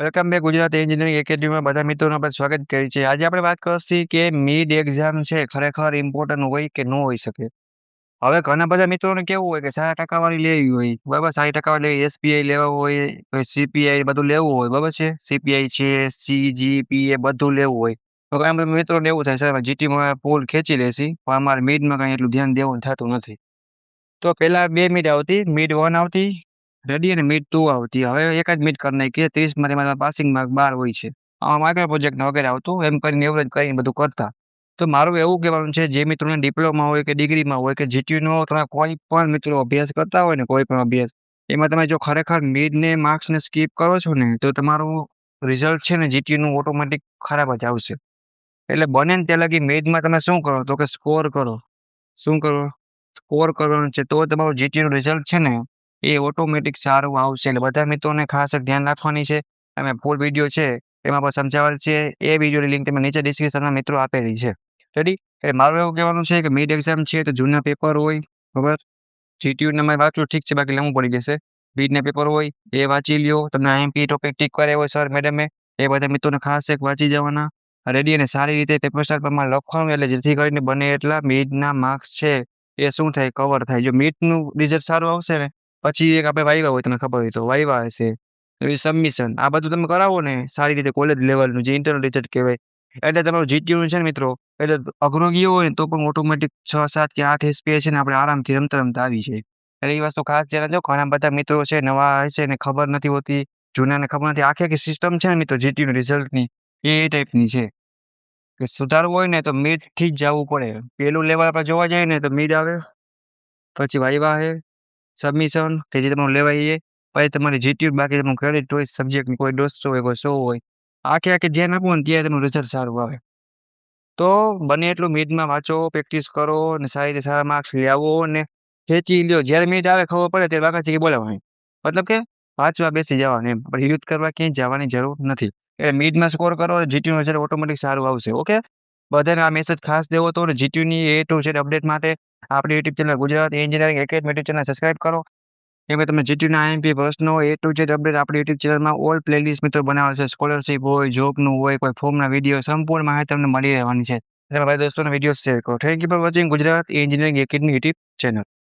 Welcome back Gujarat engineering એકેડમીમાં બધા મિત્રોનું આપણે સ્વાગત કરીએ છીએ। આજે આપણે વાત કરશી કે મિડ એક્ઝામ છે ખરેખર ઇમ્પોર્ટન્ટ હોય કે ન હોઈ શકે। હવે ઘણા બધા મિત્રોને કેવું હોય કે 60% વાળી લેવી હોય, બરાબર? 60% વાળી એસપીઆઈ લેવા હોય, પછી સીપીઆઈ બધું લેવું હોય, બરાબર છે? સીપીઆઈ છે, સીજીપીએ બધું લેવું હોય। તો ઘણા બધા મિત્રોને એવું થાય સર જીટીમાં ફૂલ ખેંચી લેશી, પણ અમારે મિડમાં કાંઈ એટલું ધ્યાન દેવાનું થતું નથી। તો પેલા 2 મિડ આવતી, મિડ 1 આવતી, રેડી અને મિડ 2 આવતી। હવે એક જ મિડ કરી નાખી, 30 માંથી મારા પાસિંગ માર્ક 12 હોય છે। આમાં માઇક્રો પ્રોજેક્ટ ને વગેરે આવતું, એમ કરીને એવરેજ કરીને બધું કરતા। તો મારું એવું કહેવાનું છે, જે મિત્રોને ડિપ્લોમા હોય કે ડિગ્રીમાં હોય કે જીટીયુનો તમે કોઈ પણ મિત્રો અભ્યાસ કરતા હોય ને કોઈ પણ અભ્યાસ, એમાં તમે જો ખરેખર મિડને માર્ક્સને સ્કીપ કરો છો ને, તો તમારું રિઝલ્ટ છે ને જીટીયુનું ઓટોમેટિક ખરાબ જ આવશે। એટલે બને ને ત્યાં લગી મિડમાં તમે શું કરો તો કે સ્કોર કરો। શું કરો? સ્કોર કરવાનું છે, તો તમારું જીટીયુનું રિઝલ્ટ છે ને એ ઓટોમેટિક સારું આવશે। એટલે બધા મિત્રોને ખાસ એક ધ્યાન રાખવાની છે। અમે ફૂલ વિડીયો છે એમાં પણ સમજાવેલ છે, એ વિડીયોની લિંક તમે નીચે ડિસ્ક્રિપ્શનમાં મિત્રો આપેલી છે। રેડી? એટલે મારું એવું કહેવાનું છે કે મિડ એક્ઝામ છે તો જૂના પેપર હોય, બરાબર? જીટીયુને તમારે વાંચવું ઠીક છે, બાકી લાંબુ પડી જશે। મિડના પેપર હોય એ વાંચી લ્યો, તમને આઈએમપી ટોપિક ટિક કર્યા હોય સર મેડમે, એ બધા મિત્રોને ખાસ એક વાંચી જવાના। રેડી? અને સારી રીતે પેપર સ્ટાઇલ પ્રમાણે લખવાનું, એટલે જેથી કરીને બને એટલા મિડના માર્ક્સ છે એ શું થાય કવર થાય। જો મિડનું રિઝલ્ટ સારું આવશે ને, પછી એક આપણે વાઇવા હોય, તમને ખબર હોય તો વાઇવા હશે, પછી સબમિશન, આ બધું તમે કરાવો ને સારી રીતે કોલેજ લેવલનું જે ઇન્ટરનલ રિઝલ્ટ કહેવાય, એટલે તમારું જીટીયુનું છે ને મિત્રો, એટલે અઘરો ગયો હોય ને તો પણ ઓટોમેટિક 6, 7 કે 8 એસપીઆઈ છે ને આપણે આરામથી રમતા રમતા આવી જાય। એટલે એ વસ્તુ ખાસ ધ્યાન રાખજો। ઘણા બધા મિત્રો છે નવા હશે ને ખબર નથી હોતી, જૂનાને ખબર નથી। આખી આખી સિસ્ટમ છે ને મિત્રો જીટીયુની રિઝલ્ટની એ ટાઈપની છે કે સુધારવું હોય ને તો મિડથી જ જવું પડે। પેલું લેવલ આપણે જોવા જઈએ ને તો મિડ આવે, પછી વાઇવા છે, સબમિશન કે જે તમારું લેવાય એ, પછી તમારી જીટીયુ, બાકી તમારું ક્રેડિટ હોય સબ્જેક્ટની, કોઈ 150 હોય, કોઈ 100 હોય। આખે આખી ધ્યાન આપો ને ત્યારે તમારું રિઝલ્ટ સારું આવે। તો બને એટલું મિડમાં વાંચો, પ્રેક્ટિસ કરો અને સારી રીતે સારા માર્ક્સ લઈ આવો અને ખેંચી લ્યો। જ્યારે મિડ આવે ખબર પડે ત્યારે બાકાચીકી બોલાવવાની, મતલબ કે વાંચવા બેસી જવાનું એમ, પણ યુદ્ધ કરવા ક્યાંય જવાની જરૂર નથી। એટલે મિડમાં સ્કોર કરો, જીટીયુનું રિઝલ્ટ ઓટોમેટિક સારું આવશે। ઓકે? બધાને આ મેસેજ ખાસ દેવો હતો ને જીટીયુની એ ટુ ઝેડ અપડેટ માટે આપણી YouTube channel Gujarat engineering academy YouTube channel subscribe કરો। એમાં તમે જીટીયુના આઈએમપી પ્રશ્નો એ ટુ ઝેડ અપડેટ આપણી યુટ્યુબ ચેનલમાં ઓલ પ્લેલિસ્ટ મિત્રો બનાવેલ છે। સ્કોલરશિપ હોય, જોબનું હોય, કોઈ ફોર્મના વિડીયો, સંપૂર્ણ માહિતી તમને મળી રહેવાની છે। તમારા દોસ્તોને વિડીયો શેર કરો। Thank you for watching Gujarat engineering academy YouTube channel.